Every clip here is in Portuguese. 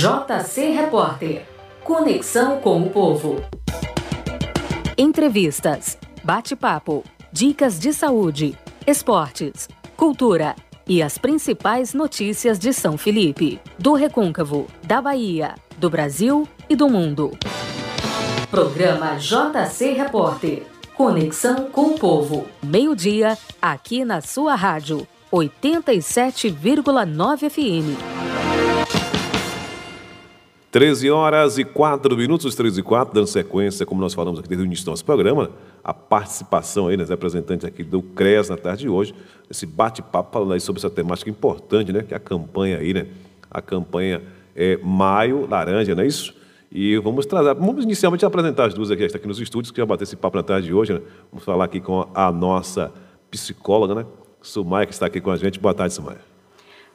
JC Repórter. Conexão com o povo. Entrevistas, bate-papo, dicas de saúde, esportes, cultura e as principais notícias de São Felipe, do Recôncavo, da Bahia, do Brasil e do mundo. Programa JC Repórter. Conexão com o povo. Meio-dia, aqui na sua rádio, 87,9 FM. 13h04, 13h04, dando sequência, como nós falamos aqui desde o início do nosso programa, a participação aí, né, representantes aqui do CREAS na tarde de hoje, esse bate-papo falando aí sobre essa temática importante, né, que é a campanha aí, né, a campanha Maio Laranja, não é isso? E vamos inicialmente apresentar as duas aqui, aqui nos estúdios, que já bater esse papo na tarde de hoje, né? Vamos falar aqui com a nossa psicóloga, né, Sumaia, que está aqui com a gente. Boa tarde, Sumaia.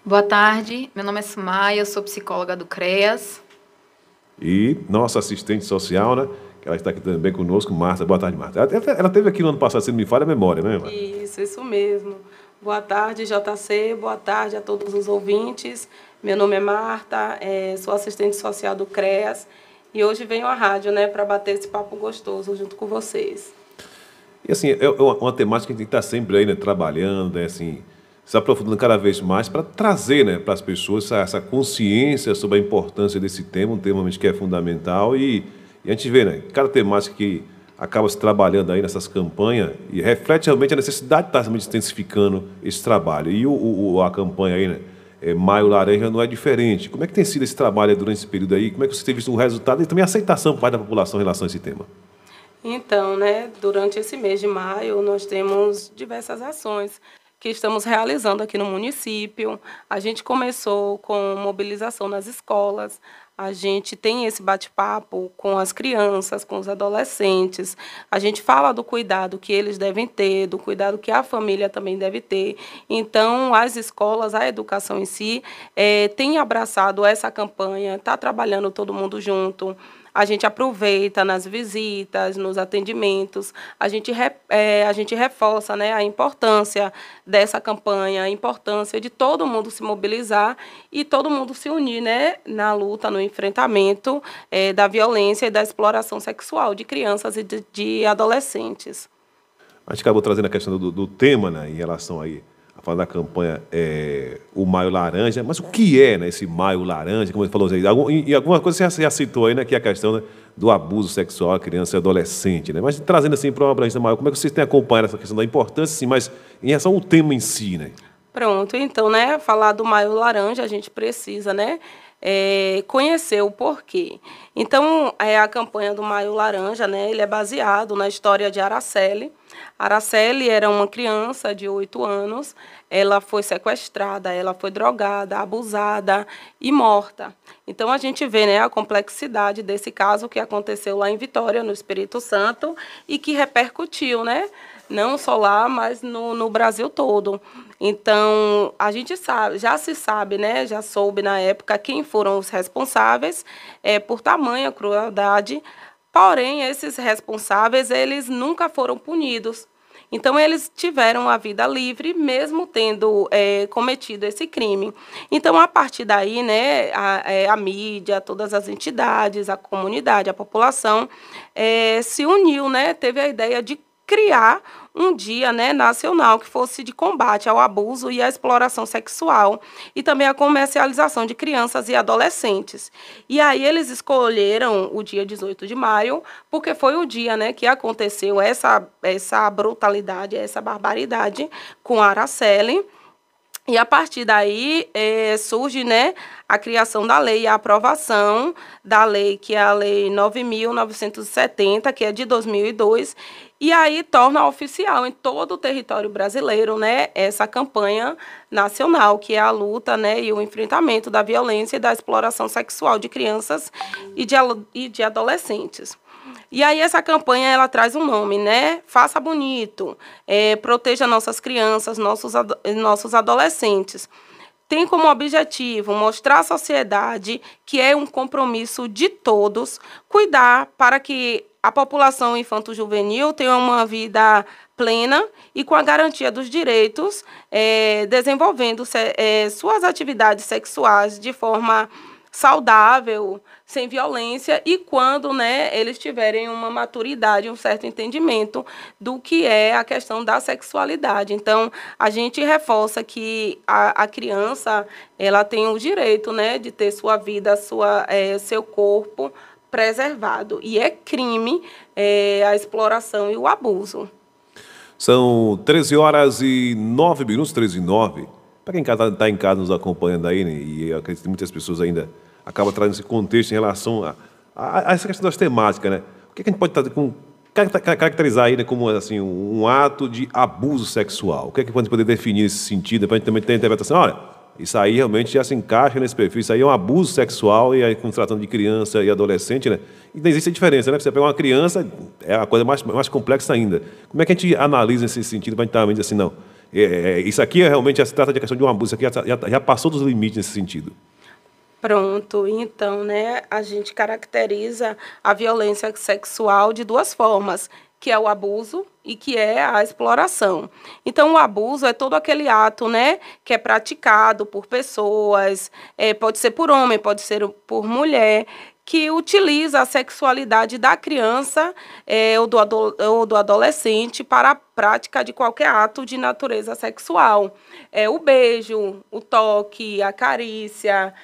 Boa tarde, meu nome é Sumaia, eu sou psicóloga do CREAS. E nossa assistente social, né? Que ela está aqui também conosco, Marta. Boa tarde, Marta. Ela esteve aqui no ano passado, se não me falha a memória, né, Marta? Isso mesmo. Boa tarde, JC. Boa tarde a todos os ouvintes. Meu nome é Marta, sou assistente social do CREAS. E hoje venho à rádio, né, para bater esse papo gostoso junto com vocês. E assim, é uma temática que a gente tem que estar sempre aí, né, trabalhando, né, assim, se aprofundando cada vez mais para trazer, né, para as pessoas essa consciência sobre a importância desse tema, um tema realmente que é fundamental. E a gente vê, né, cada temática que acaba se trabalhando aí nessas campanhas e reflete realmente a necessidade de estar realmente intensificando esse trabalho. E a campanha aí, né, Maio Laranja não é diferente. Como é que tem sido esse trabalho durante esse período aí? Como é que você tem visto o resultado e também a aceitação por parte da população em relação a esse tema? Então, né, durante esse mês de maio, nós temos diversas ações que estamos realizando aqui no município. A gente começou com mobilização nas escolas, a gente tem esse bate-papo com as crianças, com os adolescentes, a gente fala do cuidado que eles devem ter, do cuidado que a família também deve ter. Então, as escolas, a educação em si, tem abraçado essa campanha, está trabalhando todo mundo junto. A gente aproveita nas visitas, nos atendimentos, a gente reforça, né, a importância dessa campanha, a importância de todo mundo se mobilizar e todo mundo se unir, né, na luta, no enfrentamento da violência e da exploração sexual de crianças e de adolescentes. A gente acabou trazendo a questão do tema, né, em relação aí a falar da campanha o Maio Laranja, mas o que é, né, esse Maio Laranja, como ele falou aí, e alguma coisa você já citou aí, né, que é a questão, né, do abuso sexual à criança e adolescente, né, mas trazendo assim para uma abrangência maior, como é que vocês têm acompanhado essa questão da importância, sim, mas em relação ao tema em si, né? Pronto, então, né, falar do Maio Laranja, a gente precisa, né, conhecer o porquê. Então, a campanha do Maio Laranja, né, ele é baseado na história de Araceli. Araceli era uma criança de 8 anos, ela foi sequestrada, ela foi drogada, abusada e morta. Então, a gente vê, né, a complexidade desse caso que aconteceu lá em Vitória, no Espírito Santo, e que repercutiu, né, não só lá, mas no Brasil todo. Então, a gente sabe, já se sabe, né, já soube na época quem foram os responsáveis por tamanha crueldade, porém, esses responsáveis, eles nunca foram punidos. Então, eles tiveram a vida livre, mesmo tendo cometido esse crime. Então, a partir daí, né, a mídia, todas as entidades, a comunidade, a população se uniu, né, teve a ideia de criar um dia, né, nacional que fosse de combate ao abuso e à exploração sexual e também a comercialização de crianças e adolescentes. E aí eles escolheram o dia 18 de maio porque foi o dia, né, que aconteceu essa brutalidade, essa barbaridade com a Araceli. E, a partir daí, surge, né, a criação da lei e a aprovação da lei, que é a Lei 9.970, que é de 2002, e aí torna oficial em todo o território brasileiro, né, essa campanha nacional, que é a luta, né, e o enfrentamento da violência e da exploração sexual de crianças e de adolescentes. E aí essa campanha, ela traz um nome, né? Faça bonito, proteja nossas crianças, nossos adolescentes. Tem como objetivo mostrar à sociedade que é um compromisso de todos cuidar para que a população infanto-juvenil tenha uma vida plena e com a garantia dos direitos, desenvolvendo suas atividades sexuais de forma saudável, sem violência, e quando, né, eles tiverem uma maturidade, um certo entendimento do que é a questão da sexualidade. Então, a gente reforça que a criança ela tem o direito, né, de ter sua vida, seu corpo preservado. E é crime a exploração e o abuso. São 13h09, 13h09. Para quem está em casa nos acompanhando aí, né, e eu acredito que muitas pessoas ainda acabam trazendo esse contexto em relação a essa questão das temáticas, né? O que a gente pode caracterizar aí, né, como assim, um ato de abuso sexual? O que a gente pode poder definir nesse sentido, para a gente também ter a interpretação? Olha, isso aí realmente já se encaixa nesse perfil, isso aí é um abuso sexual, e aí, com tratando de criança e adolescente, né? E não existe a diferença, né? Você pegar uma criança, é a coisa mais complexa ainda. Como é que a gente analisa nesse sentido, para a gente também dizer assim, não, isso aqui realmente já se trata de questão de um abuso, isso aqui já passou dos limites nesse sentido? Pronto, então, né, a gente caracteriza a violência sexual de duas formas, que é o abuso e que é a exploração. Então, o abuso é todo aquele ato, né, que é praticado por pessoas, pode ser por homem, pode ser por mulher, que utiliza a sexualidade da criança ou do adolescente para a prática de qualquer ato de natureza sexual. O beijo, o toque, a carícia,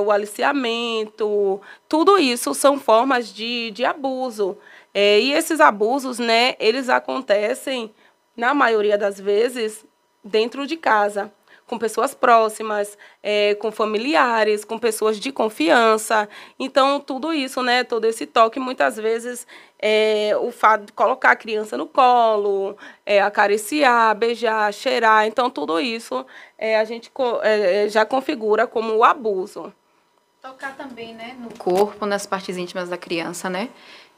o aliciamento, tudo isso são formas de abuso. E esses abusos, né, eles acontecem, na maioria das vezes, dentro de casa, com pessoas próximas, com familiares, com pessoas de confiança. Então, tudo isso, né, todo esse toque, muitas vezes, o fato de colocar a criança no colo, acariciar, beijar, cheirar. Então, tudo isso a gente já configura como o abuso. Tocar também, né, no corpo, nas partes íntimas da criança, né?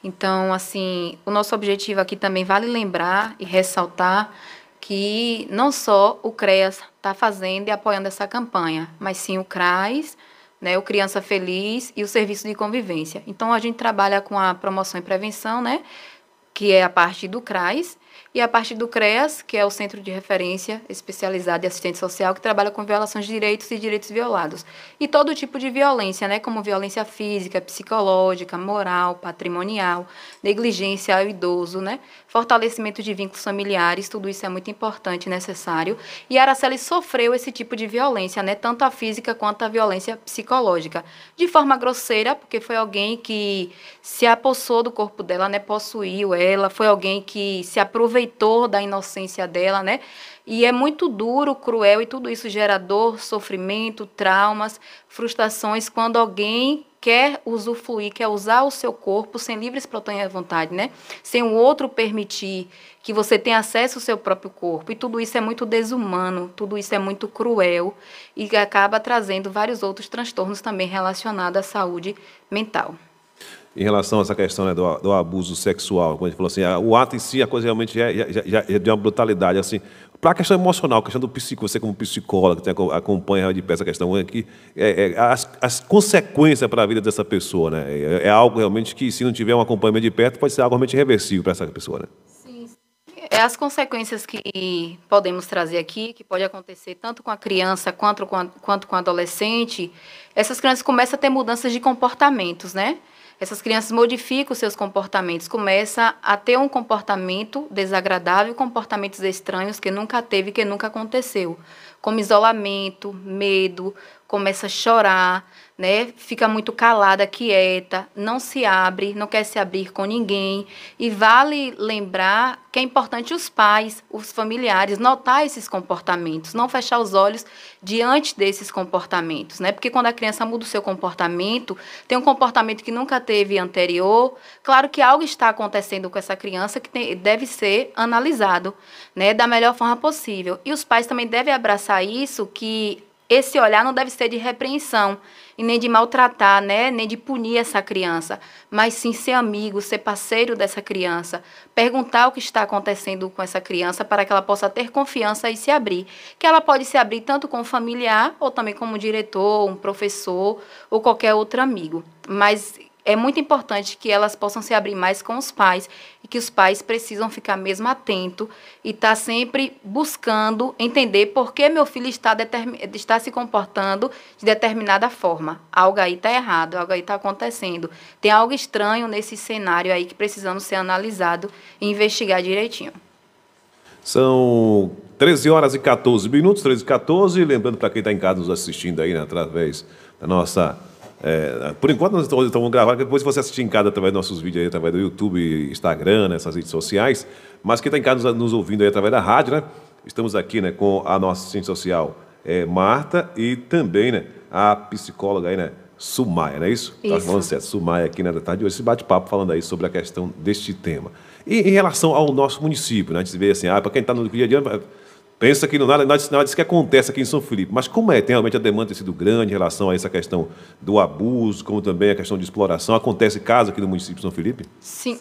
Então, assim, o nosso objetivo aqui também vale lembrar e ressaltar que não só o CREAS está fazendo e apoiando essa campanha, mas sim o CRAS, né, o Criança Feliz e o Serviço de Convivência. Então, a gente trabalha com a promoção e prevenção, né, que é a parte do CRAS, e a parte do CREAS, que é o Centro de Referência Especializado de Assistente Social, que trabalha com violações de direitos e direitos violados. E todo tipo de violência, né, como violência física, psicológica, moral, patrimonial, negligência ao idoso, né, fortalecimento de vínculos familiares, tudo isso é muito importante e necessário. E a Araceli sofreu esse tipo de violência, né, tanto a física quanto a violência psicológica. De forma grosseira, porque foi alguém que se apossou do corpo dela, né, possuiu ela, foi alguém que se aproveitou da inocência dela, né? E é muito duro, cruel, e tudo isso gera dor, sofrimento, traumas, frustrações, quando alguém quer usufruir, quer usar o seu corpo sem livre espontânea vontade, né? Sem o outro permitir que você tenha acesso ao seu próprio corpo. E tudo isso é muito desumano, tudo isso é muito cruel e acaba trazendo vários outros transtornos também relacionados à saúde mental. Em relação a essa questão, né, do abuso sexual, como a gente falou assim, o ato em si, a coisa realmente já é de uma brutalidade. Assim, para a questão emocional, a questão do psicólogo, você como psicóloga, que acompanha de perto essa questão, as consequências para a vida dessa pessoa, né, é algo realmente que, se não tiver um acompanhamento de perto, pode ser algo realmente irreversível para essa pessoa. Né? Sim. As consequências que podemos trazer aqui, que pode acontecer tanto com a criança quanto com o adolescente, essas crianças começam a ter mudanças de comportamentos, né? Essas crianças modificam seus comportamentos, começam a ter um comportamento desagradável, comportamentos estranhos que nunca teve, que nunca aconteceu, como isolamento, medo, começa a chorar, né? Fica muito calada, quieta, não se abre, não quer se abrir com ninguém. E vale lembrar que é importante os pais, os familiares, notar esses comportamentos, não fechar os olhos diante desses comportamentos, né? Porque quando a criança muda o seu comportamento, tem um comportamento que nunca teve anterior, claro que algo está acontecendo com essa criança que deve ser analisado, né, da melhor forma possível. E os pais também devem abraçar isso, que esse olhar não deve ser de repreensão e nem de maltratar, né, nem de punir essa criança, mas sim ser amigo, ser parceiro dessa criança, perguntar o que está acontecendo com essa criança para que ela possa ter confiança e se abrir. Que ela pode se abrir tanto com o familiar ou também como diretor, um professor ou qualquer outro amigo. Mas é muito importante que elas possam se abrir mais com os pais e que os pais precisam ficar mesmo atentos e estar sempre buscando entender por que meu filho está se comportando de determinada forma. Algo aí está errado, algo aí está acontecendo. Tem algo estranho nesse cenário aí que precisamos ser analisado e investigar direitinho. São 13 horas e 14 minutos, 13 e 14. Lembrando para quem está em casa nos assistindo aí, né, através da nossa... por enquanto nós estamos gravando, depois você assistir em casa através dos nossos vídeos aí, através do YouTube, Instagram, nessas redes sociais, mas quem está em casa nos ouvindo aí através da rádio, né? Estamos aqui, né, com a nossa assistente social, Marta, e também, né, a psicóloga aí, né, Sumaia, não é isso? Tá falando certo, Sumaia aqui na tarde de hoje, esse bate-papo falando aí sobre a questão deste tema. E em relação ao nosso município, né, a gente vê assim, para quem está no dia a dia, pensa que nada disso que acontece aqui em São Felipe. Mas como tem realmente a demanda tem sido grande em relação a essa questão do abuso, como também a questão de exploração? Acontece caso aqui no município de São Felipe? Sim,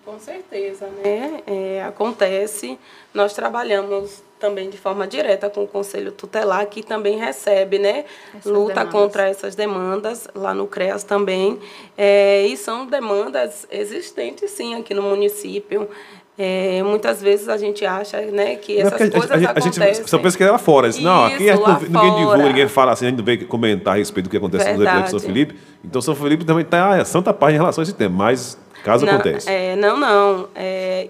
com certeza, né? Acontece. Nós trabalhamos também de forma direta com o Conselho Tutelar, que também recebe, né? Luta contra essas demandas, lá no CREAS também. E são demandas existentes, sim, aqui no município. Muitas vezes a gente acha, né, que essas coisas acontecem. A gente só pensa que é lá fora. Não, aqui ninguém divulga, ninguém fala assim, a gente não veio comentar a respeito do que acontece no São Felipe. Então, São Felipe também está santa paz em relação a esse tema, mas caso acontece. Não.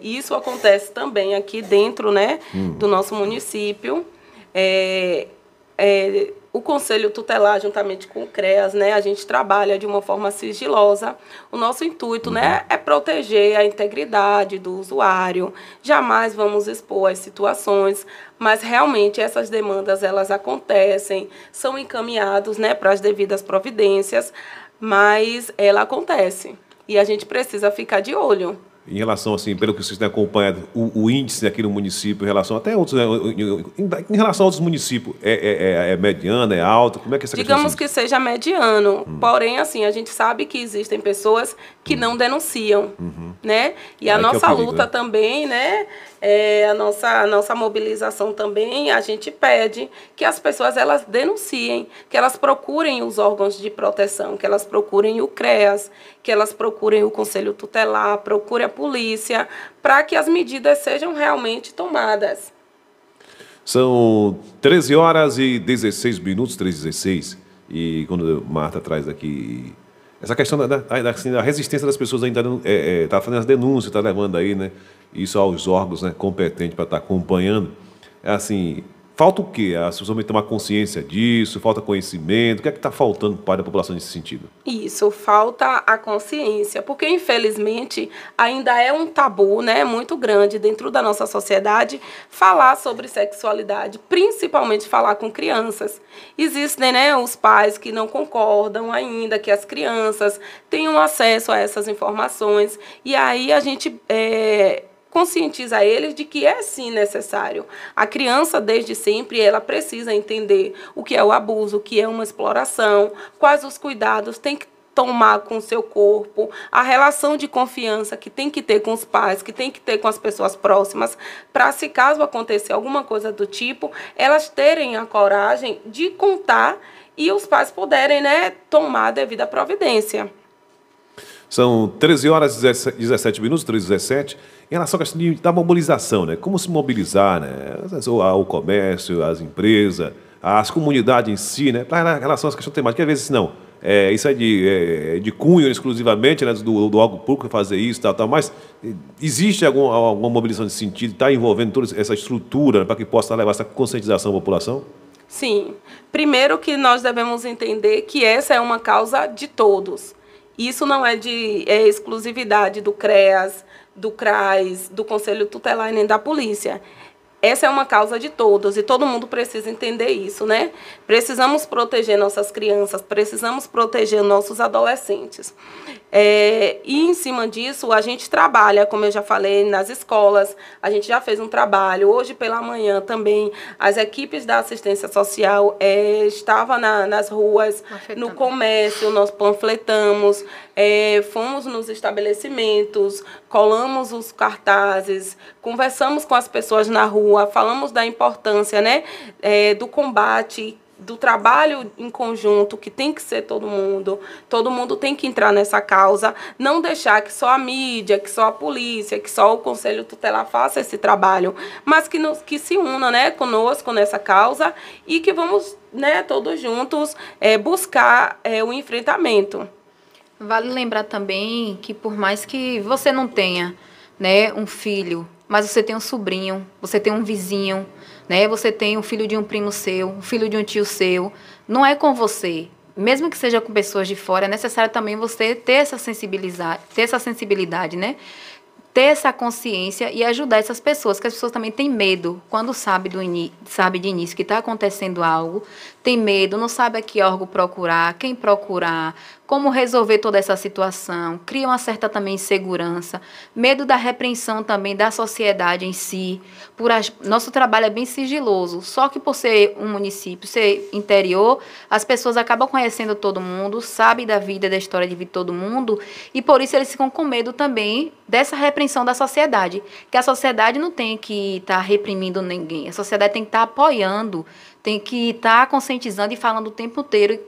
Isso acontece também aqui dentro, né, do nosso município. O Conselho Tutelar, juntamente com o CREAS, né, a gente trabalha de uma forma sigilosa. O nosso intuito, né, é proteger a integridade do usuário. Jamais vamos expor as situações, mas realmente essas demandas elas acontecem, são encaminhados, né, para as devidas providências, mas ela acontece e a gente precisa ficar de olho. Em relação, assim, pelo que vocês têm acompanhado, o índice aqui no município, em relação até outros, né, em relação a outros municípios, é mediano, é alto? Como é que é essa questão? Digamos que seja mediano, porém, assim, a gente sabe que existem pessoas que não denunciam, né? E a nossa luta também, né? A nossa mobilização também, a gente pede que as pessoas elas denunciem, que elas procurem os órgãos de proteção, que elas procurem o CREAS, que elas procurem o Conselho Tutelar, procurem a polícia, para que as medidas sejam realmente tomadas. São 13 horas e 16 minutos, 13h16, e quando Marta traz aqui essa questão da resistência das pessoas ainda está fazendo as denúncias, está levando aí, né, isso aos órgãos, né, competentes para estar acompanhando. Assim, falta o quê? As pessoas vão tomar consciência disso, falta conhecimento, o que é que está faltando para a população nesse sentido? Isso, falta a consciência, porque infelizmente ainda é um tabu, né, muito grande dentro da nossa sociedade falar sobre sexualidade, principalmente falar com crianças. Existem, né, os pais que não concordam ainda que as crianças tenham acesso a essas informações, e aí a gente conscientiza eles de que é sim necessário. A criança, desde sempre, ela precisa entender o que é o abuso, o que é uma exploração, quais os cuidados tem que tomar com o seu corpo, a relação de confiança que tem que ter com os pais, que tem que ter com as pessoas próximas, para, se caso acontecer alguma coisa do tipo, elas terem a coragem de contar e os pais puderem, né, tomar a devida providência. São 13 horas e 17 minutos, 13h17. Em relação à questão da mobilização, né? Como se mobilizar, né? O comércio, as empresas, as comunidades em si, né? Para relação a essa questão temática, às vezes não. Isso é de cunho exclusivamente, né? do órgão público fazer isso, tal, mas existe alguma mobilização nesse sentido? Está envolvendo toda essa estrutura, né, para que possa levar essa conscientização à população? Sim. Primeiro que nós devemos entender que essa é uma causa de todos. Isso não é de exclusividade do CREAS, do CRAS, do Conselho Tutelar e nem da polícia. Essa é uma causa de todos e todo mundo precisa entender isso, né? Precisamos proteger nossas crianças, precisamos proteger nossos adolescentes. E em cima disso, a gente trabalha, como eu já falei, nas escolas, a gente já fez um trabalho. Hoje pela manhã também, as equipes da assistência social estavam nas ruas, no comércio, nós panfletamos, fomos nos estabelecimentos, colamos os cartazes, conversamos com as pessoas na rua, falamos da importância, né, do combate do trabalho em conjunto, que tem que ser todo mundo tem que entrar nessa causa, não deixar que só a mídia, que só a polícia, que só o Conselho Tutelar faça esse trabalho, mas que se una, né, conosco nessa causa e que vamos, né, todos juntos buscar o enfrentamento. Vale lembrar também que por mais que você não tenha, né, um filho, mas você tem um sobrinho, você tem um vizinho, né, você tem um filho de um primo seu, um filho de um tio seu, não é com você. Mesmo que seja com pessoas de fora, é necessário também você ter essa sensibilidade, né? Ter essa consciência e ajudar essas pessoas, que as pessoas também têm medo quando sabe de início que está acontecendo algo, tem medo, não sabe a que órgão procurar, quem procurar, como resolver toda essa situação, cria uma certa também insegurança, medo da repreensão também da sociedade em si. Nosso trabalho é bem sigiloso, só que por ser um município, ser interior, as pessoas acabam conhecendo todo mundo, sabem da vida, da história de vida de todo mundo, e por isso eles ficam com medo também dessa repreensão da sociedade, que a sociedade não tem que estar reprimindo ninguém, a sociedade tem que estar apoiando, tem que estar conscientizando e falando o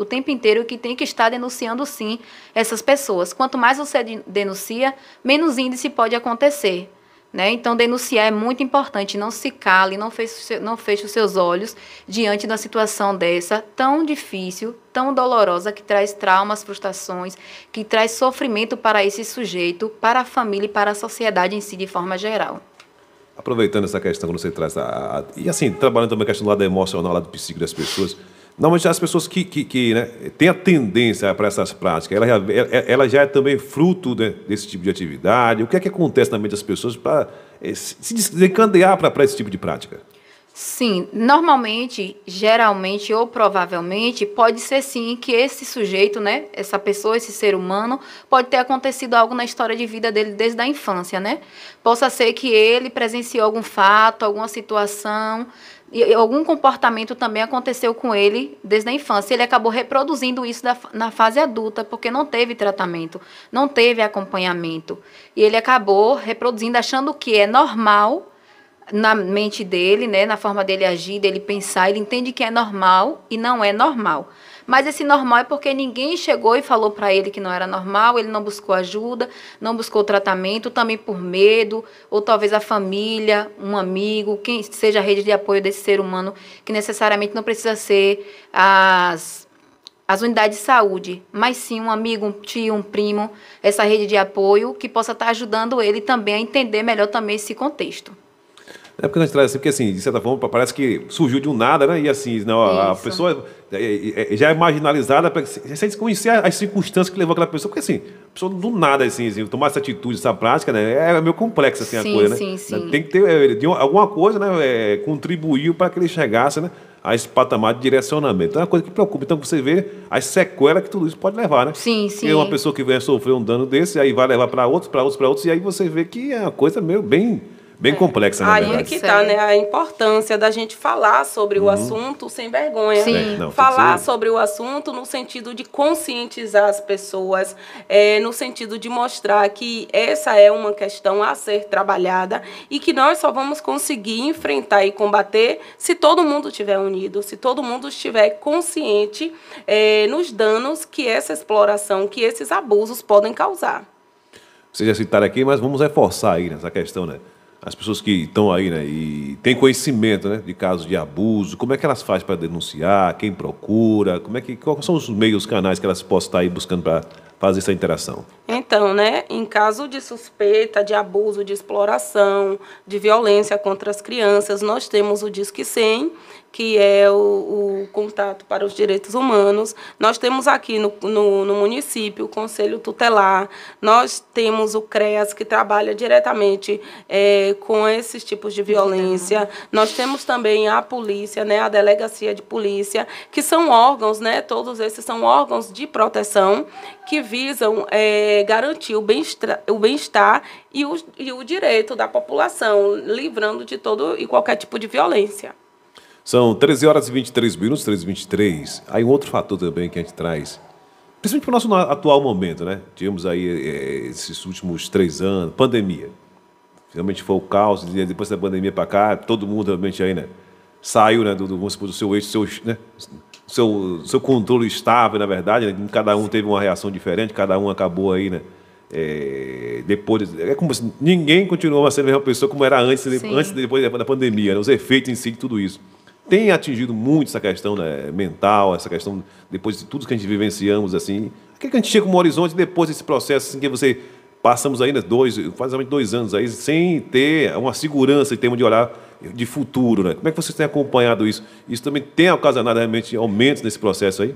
tempo inteiro que tem que estar denunciando, sim, essas pessoas. Quanto mais você denuncia, menos índice pode acontecer, né? Então, denunciar é muito importante. Não se cale, não feche os seus olhos diante de uma situação dessa tão difícil, tão dolorosa, que traz traumas, frustrações, que traz sofrimento para esse sujeito, para a família e para a sociedade em si, de forma geral. Aproveitando essa questão que você traz, e assim, trabalhando também a questão do lado emocional, do lado psíquico das pessoas, normalmente as pessoas que né, têm a tendência para essas práticas, ela já é também fruto, né, desse tipo de atividade. O que é que acontece na mente das pessoas para se desencadear para esse tipo de prática? Sim, normalmente, geralmente ou provavelmente, pode ser sim que esse sujeito, né, essa pessoa, esse ser humano, pode ter acontecido algo na história de vida dele desde a infância, né? Possa ser que ele presenciou algum fato, alguma situação, e algum comportamento também aconteceu com ele desde a infância. Ele acabou reproduzindo isso na fase adulta, porque não teve tratamento, não teve acompanhamento. E ele acabou reproduzindo, achando que é normal na mente dele, né, na forma dele agir, dele pensar. Ele entende que é normal e não é normal. Mas esse normal é porque ninguém chegou e falou para ele que não era normal, ele não buscou ajuda, não buscou tratamento, também por medo, ou talvez a família, um amigo, quem seja a rede de apoio desse ser humano, que necessariamente não precisa ser as unidades de saúde, mas sim um amigo, um tio, um primo, essa rede de apoio que possa estar ajudando ele também a entender melhor também esse contexto. É porque a gente traz assim, porque assim, de certa forma, parece que surgiu de um nada, né? E assim, não, a pessoa já é marginalizada, sem conhecer as circunstâncias que levou aquela pessoa, porque assim, a pessoa do nada, assim, tomar essa atitude, essa prática, né? É meio complexa, assim, a coisa, né? Sim. Tem que ter alguma coisa, né? Contribuiu para que ele chegasse, né, a esse patamar de direcionamento. Então é uma coisa que preocupa. Então você vê as sequelas que tudo isso pode levar, né? Sim. E uma pessoa que vem sofrer um dano desse, aí vai levar para outros, e aí você vê que é uma coisa meio bem complexa, na verdade. Aí é que está, né, a importância da gente falar sobre o assunto sem vergonha. Sim. Falar sobre o assunto no sentido de conscientizar as pessoas, no sentido de mostrar que essa é uma questão a ser trabalhada e que nós só vamos conseguir enfrentar e combater se todo mundo estiver unido, se todo mundo estiver consciente nos danos que essa exploração, que esses abusos podem causar. Vocês já citaram aqui, mas vamos reforçar aí nessa questão, né? As pessoas que estão aí, né, e têm conhecimento, né, de casos de abuso, como é que elas fazem para denunciar, quem procura, quais são os meios, os canais que elas possam estar aí buscando para fazer essa interação? Então, né, em caso de suspeita de abuso, de exploração, de violência contra as crianças, nós temos o Disque 100, que é o contato para os direitos humanos. Nós temos aqui no município o Conselho Tutelar, nós temos o CREAS, que trabalha diretamente com esses tipos de violência. Nós temos também a polícia, né, a delegacia de polícia, que são órgãos, né, todos esses são órgãos de proteção que visam garantir o bem-estar e o direito da população, livrando de todo e qualquer tipo de violência. São 13 horas e 23 minutos, 13h23. Aí um outro fator também que a gente traz, principalmente para o nosso atual momento, né? Tivemos aí esses últimos 3 anos, pandemia. Finalmente foi o caos, depois da pandemia para cá, todo mundo realmente aí, né, saiu, né, do seu eixo, né, seu controle estável, na verdade, né? Cada um teve uma reação diferente, cada um acabou aí, né? Depois, é como se ninguém continuou a ser a mesma pessoa como era antes e depois da pandemia, né? Os efeitos em si de tudo isso. Tem atingido muito essa questão, né, mental, essa questão, depois de tudo que a gente vivenciamos, assim, que a gente chega como horizonte depois desse processo, assim, que você passamos ainda quase 2 anos aí, sem ter uma segurança em termos de olhar de futuro, né? Como é que vocês têm acompanhado isso? Isso também tem ocasionado realmente aumentos nesse processo aí?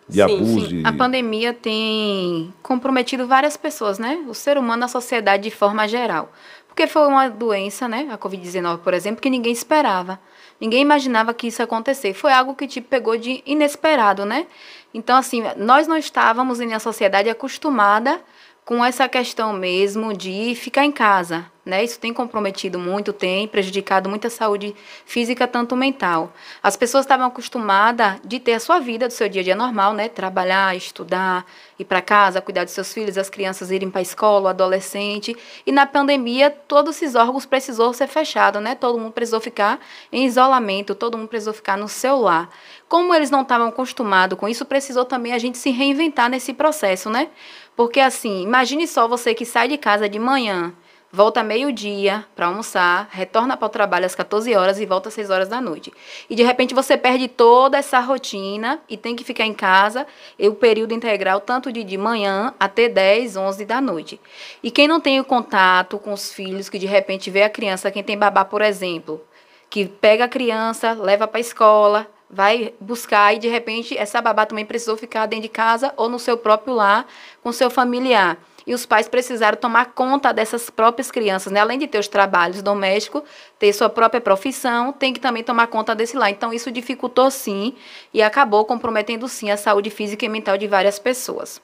De abuso? Sim. A pandemia tem comprometido várias pessoas, né? O ser humano, a sociedade de forma geral. Porque foi uma doença, né? A Covid-19, por exemplo, que ninguém esperava. Ninguém imaginava que isso ia acontecer. Foi algo que pegou de inesperado, né? Então, assim, nós não estávamos em uma sociedade acostumada com essa questão mesmo de ficar em casa, né? Isso tem comprometido muito, tem prejudicado muito a saúde física, tanto mental. As pessoas estavam acostumadas de ter a sua vida do seu dia a dia normal, né? Trabalhar, estudar, ir para casa, cuidar dos seus filhos, as crianças irem para a escola, o adolescente. E na pandemia, todos esses órgãos precisou ser fechado, né? Todo mundo precisou ficar em isolamento, todo mundo precisou ficar no seu lar. Como eles não estavam acostumados com isso, precisou também a gente se reinventar nesse processo, né? Porque, assim, imagine só você que sai de casa de manhã, volta meio-dia para almoçar, retorna para o trabalho às 14 horas e volta às 6 horas da noite. E, de repente, você perde toda essa rotina e tem que ficar em casa o período integral, tanto de manhã até 10, 11 da noite. E quem não tem o contato com os filhos, que de repente vê a criança, quem tem babá, por exemplo, que pega a criança, leva para a escola, vai buscar e, de repente, essa babá também precisou ficar dentro de casa ou no seu próprio lar com seu familiar. E os pais precisaram tomar conta dessas próprias crianças, né? Além de ter os trabalhos domésticos, ter sua própria profissão, tem que também tomar conta desse lar. Então, isso dificultou, sim, e acabou comprometendo, sim, a saúde física e mental de várias pessoas.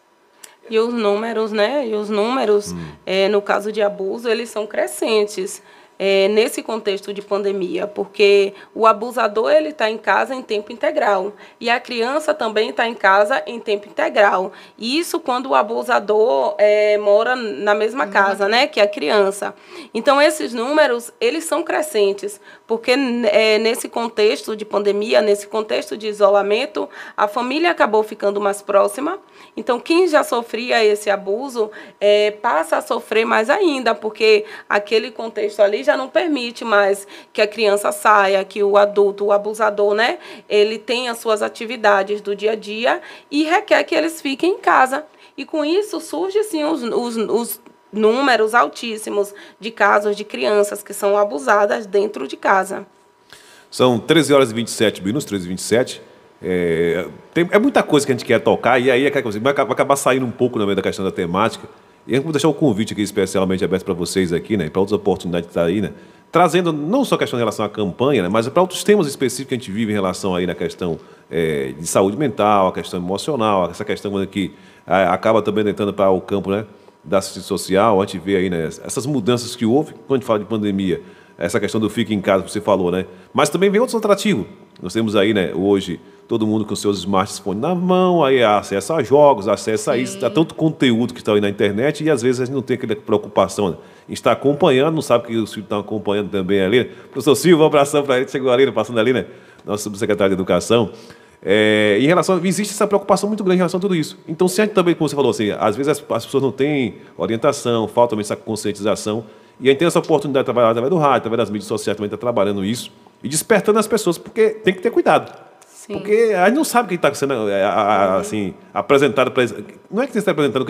E os números, né? No caso de abuso, eles são crescentes. Nesse contexto de pandemia, porque o abusador ele está em casa em tempo integral e a criança também está em casa em tempo integral. E isso quando o abusador mora na mesma casa, né, que a criança. Então, esses números, eles são crescentes, porque nesse contexto de pandemia, nesse contexto de isolamento, a família acabou ficando mais próxima. Então, quem já sofria esse abuso passa a sofrer mais ainda, porque aquele contexto ali já não permite mais que a criança saia, que o adulto, o abusador, né, ele tenha suas atividades do dia a dia e requer que eles fiquem em casa. E com isso surgem, sim, os números altíssimos de casos de crianças que são abusadas dentro de casa. São 13 horas e 27 minutos, 13 e 27. É muita coisa que a gente quer tocar e aí vai acabar saindo um pouco no meio da questão da temática. E eu vou deixar o convite aqui especialmente aberto para vocês aqui, né, para outras oportunidades de estar aí, né, trazendo não só a questão em relação à campanha, né, mas para outros temas específicos que a gente vive em relação aí na questão de saúde mental, a questão emocional, essa questão que acaba também entrando para o campo, né, da assistência social. A gente vê aí, né, essas mudanças que houve quando a gente fala de pandemia, essa questão do fique em casa que você falou, né, mas também vem outros atrativos. Nós temos aí, né, hoje, todo mundo com seus smartphones na mão, aí acesso a jogos, acesso a isso, a tanto conteúdo que está aí na internet, e às vezes a gente não tem aquela preocupação, né? A gente está acompanhando, não sabe que os filhos estão acompanhando também ali. Professor Silva, um abração para ele, chegou ali, passando ali, né? Nosso subsecretário de Educação. Em relação, existe essa preocupação muito grande em relação a tudo isso. Então, se a gente também, como você falou, assim, às vezes as pessoas não têm orientação, falta também essa conscientização, e a gente tem essa oportunidade de trabalhar através do rádio, através das mídias sociais, também está trabalhando isso, e despertando as pessoas, porque tem que ter cuidado. Sim. Porque a gente não sabe o que está sendo assim, apresentado para eles. Não é que eles estão apresentando,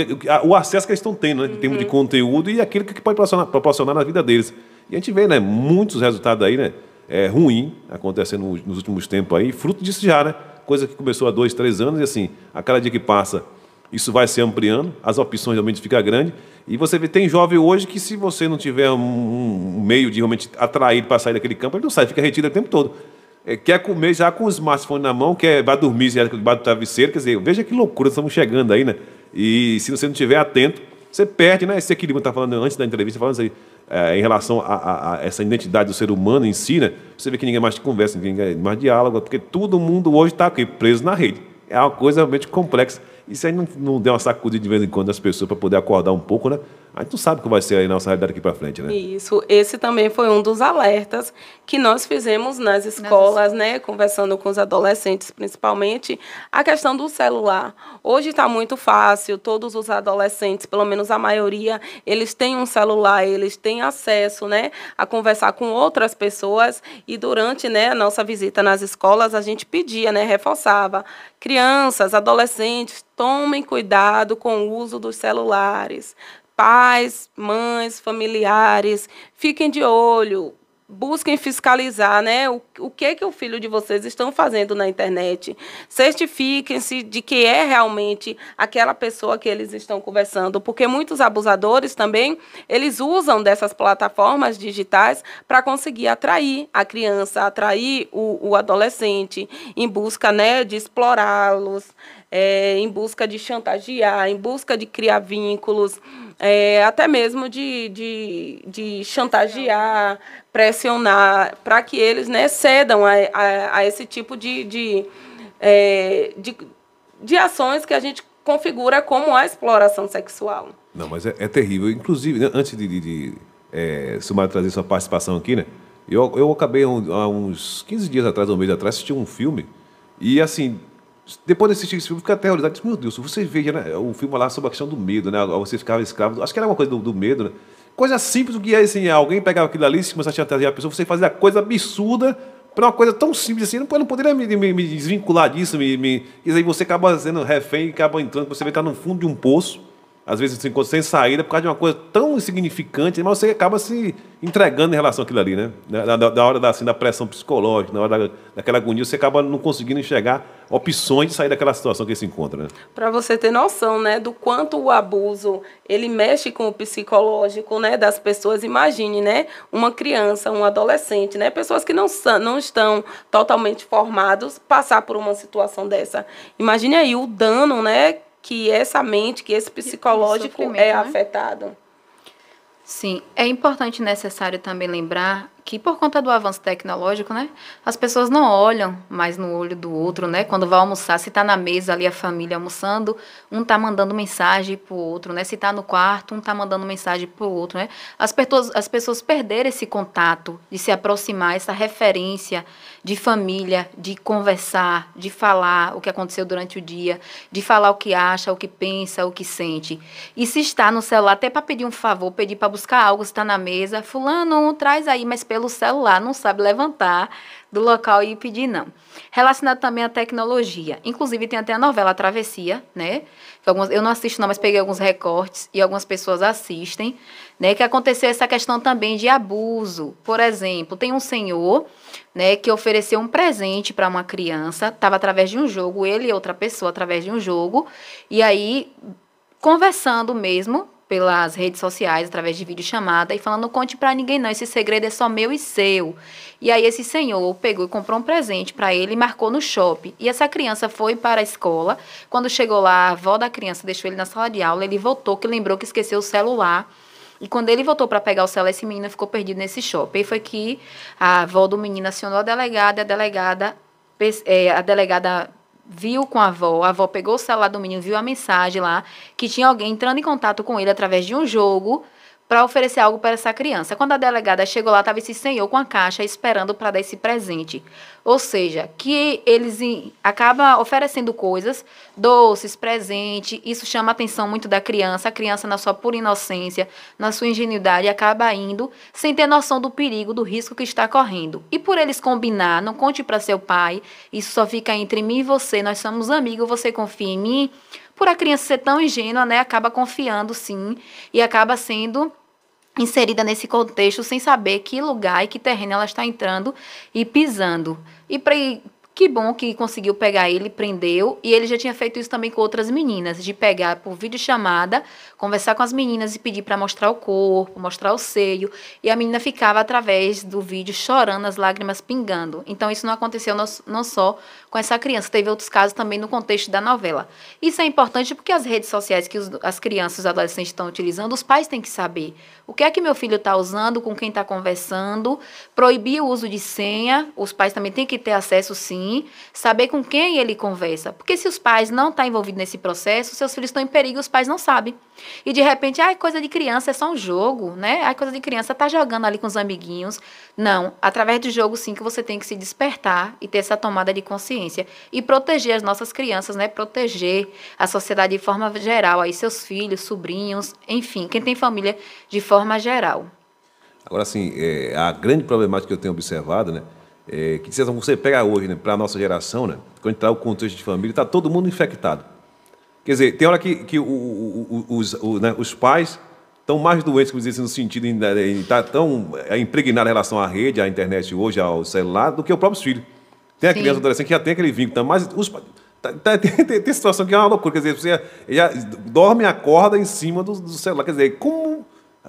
o acesso que eles estão tendo, né, em termos de conteúdo e aquilo que pode proporcionar na vida deles. E a gente vê, né, muitos resultados aí, né, ruim acontecendo nos últimos tempos aí, fruto disso já, né? Coisa que começou há 2, 3 anos e assim, a cada dia que passa, isso vai se ampliando, as opções realmente ficam grandes. E você vê, tem jovem hoje que se você não tiver um meio de realmente atrair para sair daquele campo, ele não sai, fica retido o tempo todo. Quer comer já com o smartphone na mão, vai dormir já debaixo do travesseiro, quer dizer, veja que loucura, estamos chegando aí, né? E se você não estiver atento, você perde, né? Esse equilíbrio que está falando antes da entrevista, falando aí, em relação a essa identidade do ser humano em si, né? Você vê que ninguém mais conversa, ninguém mais diálogo, porque todo mundo hoje está aqui, preso na rede. É uma coisa realmente complexa. E se aí não der uma sacudida de vez em quando das pessoas para poder acordar um pouco, né? a gente não sabe como vai ser a nossa realidade aqui para frente, né? Isso, esse também foi um dos alertas que nós fizemos nas escolas, né, conversando com os adolescentes, principalmente, a questão do celular. Hoje está muito fácil, todos os adolescentes, pelo menos a maioria, eles têm um celular, eles têm acesso, né, a conversar com outras pessoas, e durante, né, a nossa visita nas escolas, a gente pedia, né, reforçava, crianças, adolescentes, tomem cuidado com o uso dos celulares. Pais, mães, familiares, fiquem de olho, busquem fiscalizar, né, o que o filho de vocês estão fazendo na internet. Certifiquem-se de que é realmente aquela pessoa que eles estão conversando, porque muitos abusadores também, eles usam dessas plataformas digitais para conseguir atrair a criança, atrair o adolescente, em busca, né, de explorá-los, em busca de chantagear, em busca de criar vínculos, até mesmo de chantagear, pressionar, para que eles, né, cedam a esse tipo de ações que a gente configura como a exploração sexual. Não, mas é terrível. Inclusive, né, antes de Silmara trazer sua participação aqui, né? Eu acabei, há uns 15 dias atrás, um mês atrás, assisti um filme, e assim, depois de assistir esse filme, fica aterrorizado. Disse, meu Deus, você veja, né, o filme lá sobre a questão do medo, né? Você ficava escravo, acho que era uma coisa do medo, né? Coisa simples, o que é assim, alguém pegava aquilo ali, se começasse a chantagear a pessoa, você fazia coisa absurda para uma coisa tão simples assim, eu não poderia me desvincular disso, e aí você acaba sendo refém, acaba entrando, você vai estar no fundo de um poço, às vezes sem saída, por causa de uma coisa tão insignificante, mas você acaba se entregando em relação àquilo ali, né? Da hora da pressão psicológica, na hora daquela agonia, você acaba não conseguindo enxergar opções de sair daquela situação que ele se encontra, né? Para você ter noção, né, do quanto o abuso, ele mexe com o psicológico, né, das pessoas. Imagine, né, uma criança, um adolescente, né, pessoas que não estão totalmente formados, passar por uma situação dessa. Imagine aí o dano, né, que essa mente, que esse psicológico é afetado. Sim, é importante e necessário também lembrar que, por conta do avanço tecnológico, né, as pessoas não olham mais no olho do outro, né? Quando vai almoçar, se está na mesa ali a família almoçando, um está mandando mensagem para o outro, né? Se está no quarto, um está mandando mensagem para o outro, né? As pessoas perderam esse contato, de se aproximar, essa referência de família, de conversar, de falar o que aconteceu durante o dia, de falar o que acha, o que pensa, o que sente. E se está no celular, até para pedir um favor, pedir para buscar algo, se está na mesa, fulano, traz aí, mas pelo celular, não sabe levantar do local e pedir, não. Relacionado também à tecnologia. Inclusive, tem até a novela Travessia, né? Eu não assisto não, mas peguei alguns recortes e algumas pessoas assistem, né? Que aconteceu essa questão também de abuso. Por exemplo, tem um senhor, né, que ofereceu um presente para uma criança, estava através de um jogo, ele e outra pessoa através de um jogo, e aí, conversando mesmo, pelas redes sociais, através de videochamada, e falando, não conte para ninguém não, esse segredo é só meu e seu. E aí esse senhor pegou e comprou um presente para ele e marcou no shopping. E essa criança foi para a escola, quando chegou lá, a avó da criança deixou ele na sala de aula, ele voltou, que lembrou que esqueceu o celular, e quando ele voltou para pegar o celular, esse menino ficou perdido nesse shopping. E foi que a avó do menino acionou a delegada, a delegada viu com a avó pegou o celular do menino, viu a mensagem lá, que tinha alguém entrando em contato com ele através de um jogo para oferecer algo para essa criança. Quando a delegada chegou lá, estava esse senhor com a caixa esperando para dar esse presente. Ou seja, que eles acabam oferecendo coisas, doces, presente, isso chama a atenção muito da criança, a criança na sua pura inocência, na sua ingenuidade, acaba indo sem ter noção do perigo, do risco que está correndo. E por eles combinar, não conte para seu pai, isso só fica entre mim e você, nós somos amigos, você confia em mim, por a criança ser tão ingênua, né, acaba confiando sim, e acaba sendo inserida nesse contexto sem saber que lugar e que terreno ela está entrando e pisando. Que bom que conseguiu pegar ele, prendeu, e ele já tinha feito isso também com outras meninas, de pegar por videochamada, conversar com as meninas e pedir para mostrar o corpo, mostrar o seio, e a menina ficava através do vídeo chorando, as lágrimas pingando. Então isso não aconteceu não só com essa criança, teve outros casos também no contexto da novela. Isso é importante porque as redes sociais que as crianças e os adolescentes estão utilizando, os pais têm que saber o que é que meu filho está usando, com quem está conversando, proibir o uso de senha, os pais também têm que ter acesso sim, sim, saber com quem ele conversa. Porque se os pais não estão envolvidos nesse processo, seus filhos estão em perigo e os pais não sabem. E de repente, coisa de criança, é só um jogo, né? Coisa de criança, tá jogando ali com os amiguinhos. Não, através do jogo sim que você tem que se despertar e ter essa tomada de consciência. E proteger as nossas crianças, né? Proteger a sociedade de forma geral, aí seus filhos, sobrinhos, enfim, quem tem família de forma geral. Agora, assim, a grande problemática que eu tenho observado, né, é que se você pega hoje, né, para a nossa geração, né, quando a gente traz o contexto de família, está todo mundo infectado. Quer dizer, tem hora que os pais estão mais doentes, como dizer assim, no sentido de estar tão impregnados em relação à rede, à internet hoje, ao celular, do que o próprio filho. Tem a criança adolescente que já tem aquele vínculo, mas tem situação que é uma loucura, quer dizer, você já dorme e acorda em cima do celular, quer dizer, como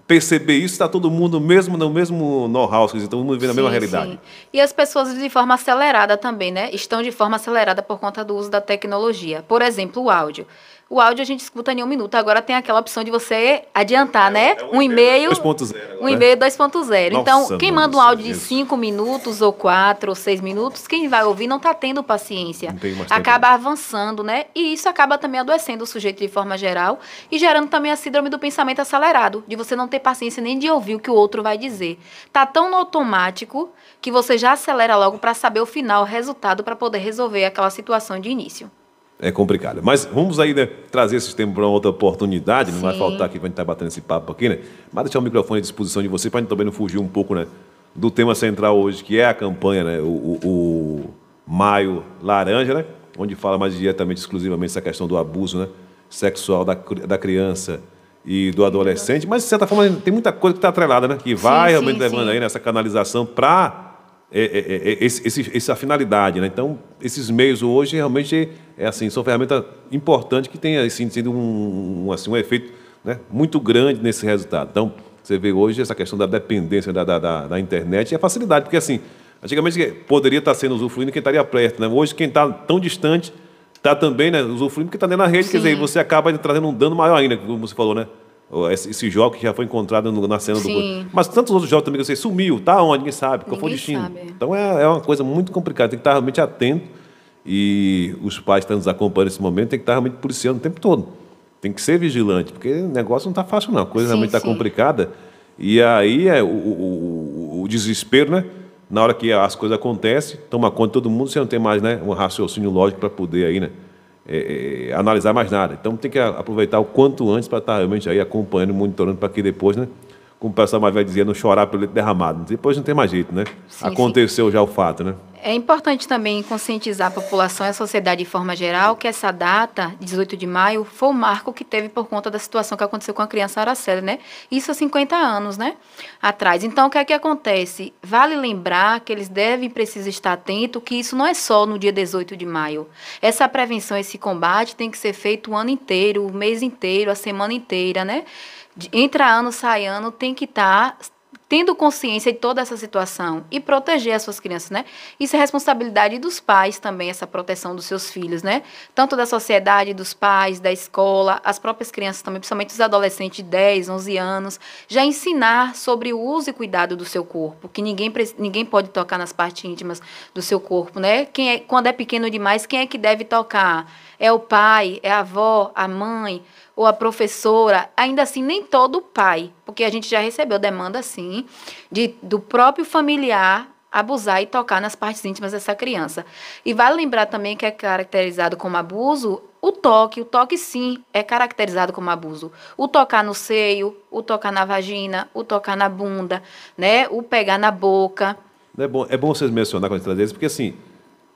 perceber isso, está todo mundo no mesmo know-how, todo mundo vivendo a mesma realidade. Sim. E as pessoas de forma acelerada também, né? Estão de forma acelerada por conta do uso da tecnologia. Por exemplo, o áudio. O áudio a gente escuta em 1 minuto. Agora tem aquela opção de você adiantar, né? Um e-mail 2.0. Um e-mail 2.0. Então, quem manda um áudio de Jesus. 5 minutos, ou 4, ou 6 minutos, quem vai ouvir não está tendo paciência. Não tem mais tempo. Acaba avançando, né? E isso acaba também adoecendo o sujeito de forma geral e gerando também a síndrome do pensamento acelerado, de você não ter paciência nem de ouvir o que o outro vai dizer. Tá tão no automático que você já acelera logo para saber o final, o resultado, para poder resolver aquela situação de início. É complicado. Mas vamos aí, né, trazer esse tema para uma outra oportunidade. Não vai Sim. faltar aqui para a gente estar batendo esse papo aqui, né? Mas deixar o microfone à disposição de você para a gente também não fugir um pouco, né, do tema central hoje, que é a campanha, né, o Maio Laranja, né? Onde fala mais diretamente, exclusivamente, essa questão do abuso, né, sexual da criança e do adolescente. Mas, de certa forma, tem muita coisa que está atrelada, né? Que vai realmente levando aí nessa canalização para essa finalidade, né? Então, esses meios hoje realmente são ferramentas importantes que têm assim, sido um efeito, né, muito grande nesse resultado. Então, você vê hoje essa questão da dependência da internet e a facilidade, porque assim, antigamente poderia estar sendo usufruindo quem estaria perto, né? Hoje quem está tão distante está também, né, usufruindo porque está dentro da rede, quer dizer, você acaba trazendo um dano maior ainda, como você falou, né? Esse jogo que já foi encontrado na cena do gol. Mas tantos outros jogos também que você sumiu, tá onde? Ninguém sabe, qual foi o destino. Então é uma coisa muito complicada, tem que estar realmente atento e os pais que estão nos acompanhando nesse momento tem que estar realmente policiando o tempo todo. Tem que ser vigilante, porque o negócio não está fácil não, a coisa realmente está complicada. E aí o desespero, né? Na hora que as coisas acontecem, toma conta de todo mundo, você não tem mais, né, um raciocínio lógico para poder aí, né, analisar mais nada. Então tem que aproveitar o quanto antes para estar realmente aí acompanhando, monitorando, para que depois, né, como o pessoal mais vai dizer, não chorar pelo leite derramado. Depois não tem mais jeito, né? Aconteceu já o fato, né? É importante também conscientizar a população e a sociedade de forma geral que essa data, 18 de maio, foi o marco que teve por conta da situação que aconteceu com a criança Araceli, né? Isso há 50 anos, né? Atrás. Então, o que é que acontece? Vale lembrar que eles precisam estar atentos que isso não é só no dia 18 de maio. Essa prevenção, esse combate tem que ser feito o ano inteiro, o mês inteiro, a semana inteira, né? Entra ano, sai ano, tem que estar tendo consciência de toda essa situação e proteger as suas crianças, né? Isso é responsabilidade dos pais também, essa proteção dos seus filhos, né? Tanto da sociedade, dos pais, da escola, as próprias crianças também, principalmente os adolescentes de 10, 11 anos, já ensinar sobre o uso e cuidado do seu corpo, que ninguém pode tocar nas partes íntimas do seu corpo, né? Quando é pequeno demais, quem é que deve tocar? É o pai, é a avó, a mãe ou a professora, ainda assim nem todo pai, porque a gente já recebeu demanda assim do próprio familiar abusar e tocar nas partes íntimas dessa criança. E vale lembrar também que é caracterizado como abuso o toque sim é caracterizado como abuso. O tocar no seio, o tocar na vagina, o tocar na bunda, né? O pegar na boca. É bom vocês mencionar quando trazer isso, porque assim,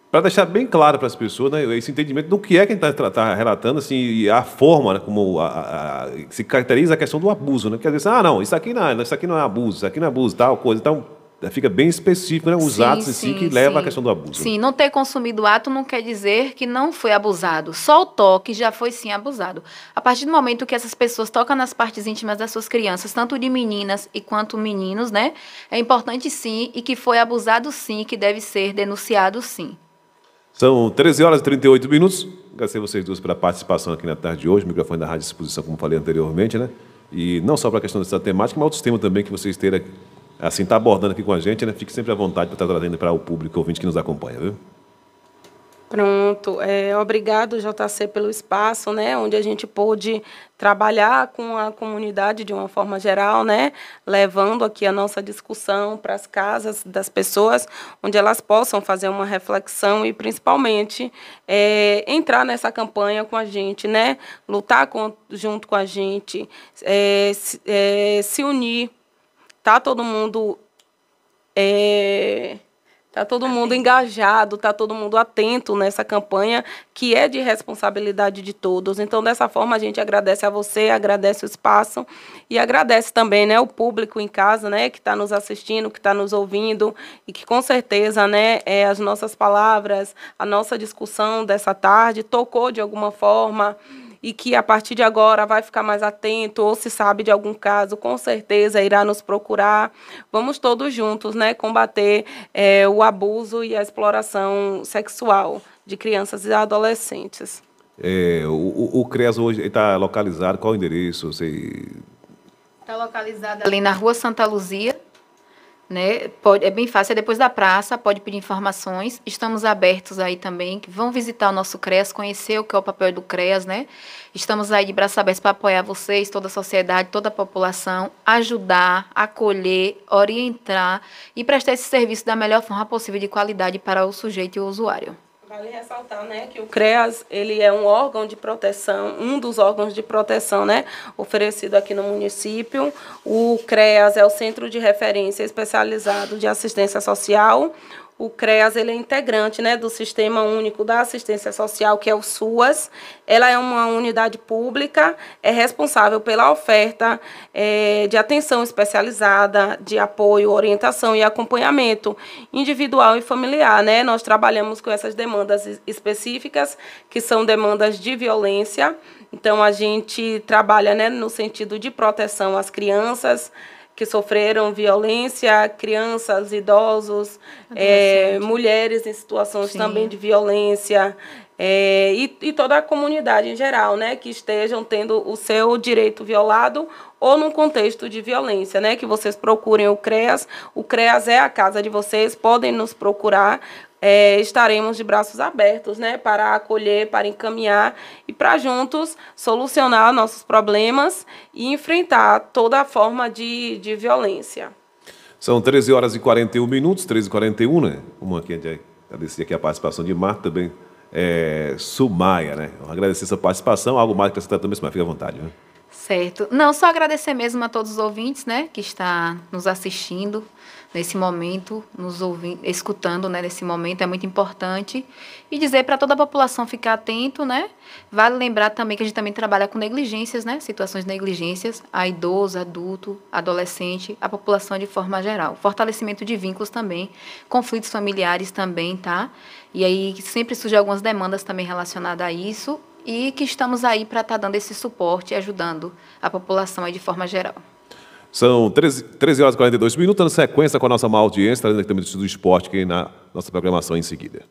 para deixar bem claro para as pessoas, né, esse entendimento do que é que a gente está relatando, assim, e a forma, né, como se caracteriza a questão do abuso, né? Quer dizer, não, isso aqui não é abuso, isso aqui não é abuso, tal coisa. Então, fica bem específico, né, os atos em si que levam à questão do abuso. Sim, não ter consumido o ato não quer dizer que não foi abusado. Só o toque já foi, sim, abusado. A partir do momento que essas pessoas tocam nas partes íntimas das suas crianças, tanto de meninas e quanto meninos, né, é importante, sim, e que foi abusado, sim, que deve ser denunciado, sim. São 13 horas e 38 minutos. Agradecer a vocês duas pela participação aqui na tarde de hoje. O microfone da Rádio Exposição, como falei anteriormente, né? E não só para a questão dessa temática, mas outros temas também que vocês terem, assim, tá abordando aqui com a gente, né? Fique sempre à vontade para estar trazendo para o público ouvinte que nos acompanha, viu? Pronto, obrigado, JC, pelo espaço, né, onde a gente pôde trabalhar com a comunidade de uma forma geral, né, levando aqui a nossa discussão para as casas das pessoas, onde elas possam fazer uma reflexão e, principalmente, entrar nessa campanha com a gente, né, lutar junto com a gente, se unir, tá todo mundo... Está todo mundo engajado, está todo mundo atento nessa campanha, que é de responsabilidade de todos. Então, dessa forma, a gente agradece a você, agradece o espaço e agradece também, né, o público em casa, né, que está nos assistindo, que está nos ouvindo e que, com certeza, né, as nossas palavras, a nossa discussão dessa tarde tocou de alguma forma, e que, a partir de agora, vai ficar mais atento, ou se sabe de algum caso, com certeza irá nos procurar. Vamos todos juntos, né, combater o abuso e a exploração sexual de crianças e adolescentes. O CREAS hoje está localizado, qual o endereço? Está localizado ali na Rua Santa Luzia, né? É bem fácil, é depois da praça, pode pedir informações. Estamos abertos aí também, que vão visitar o nosso CREAS, conhecer o que é o papel do CREAS, né? Estamos aí de braços abertos para apoiar vocês, toda a sociedade, toda a população, ajudar, acolher, orientar e prestar esse serviço da melhor forma possível, de qualidade para o sujeito e o usuário. Vale ressaltar, né, que o CREAS, ele é um órgão de proteção, um dos órgãos de proteção, né, oferecido aqui no município. O CREAS é o Centro de Referência Especializado de Assistência Social. O CREAS, ele é integrante, né, do Sistema Único da Assistência Social, que é o SUAS. Ela é uma unidade pública, é responsável pela oferta de atenção especializada, de apoio, orientação e acompanhamento individual e familiar, né? Nós trabalhamos com essas demandas específicas, que são demandas de violência. Então, a gente trabalha, né, no sentido de proteção às crianças que sofreram violência, crianças, idosos, mulheres em situações Sim. também de violência, e toda a comunidade em geral, né, que estejam tendo o seu direito violado ou num contexto de violência, né, que vocês procurem o CREAS. O CREAS é a casa de vocês, podem nos procurar. Estaremos de braços abertos, né, para acolher, para encaminhar e para juntos solucionar nossos problemas e enfrentar toda forma de violência. São 13h41, 13h41, né? Vamos aqui, agradecer aqui a participação de Marta também, Sumaia, né? Agradecer essa participação, algo mais que você está também, Sumaia, fica à vontade, né? Certo. Não, só agradecer mesmo a todos os ouvintes, né, que está nos assistindo nesse momento, nos ouvindo, escutando, né, nesse momento, é muito importante. E dizer para toda a população ficar atento, né? Vale lembrar também que a gente também trabalha com negligências, né, situações de negligências, a idoso, adulto, adolescente, a população de forma geral. Fortalecimento de vínculos também, conflitos familiares também, tá? E aí sempre surgem algumas demandas também relacionadas a isso, e que estamos aí para estar dando esse suporte e ajudando a população aí de forma geral. São 13h42, dando sequência com a nossa má audiência, trazendo aqui também do esporte aqui na nossa programação em seguida.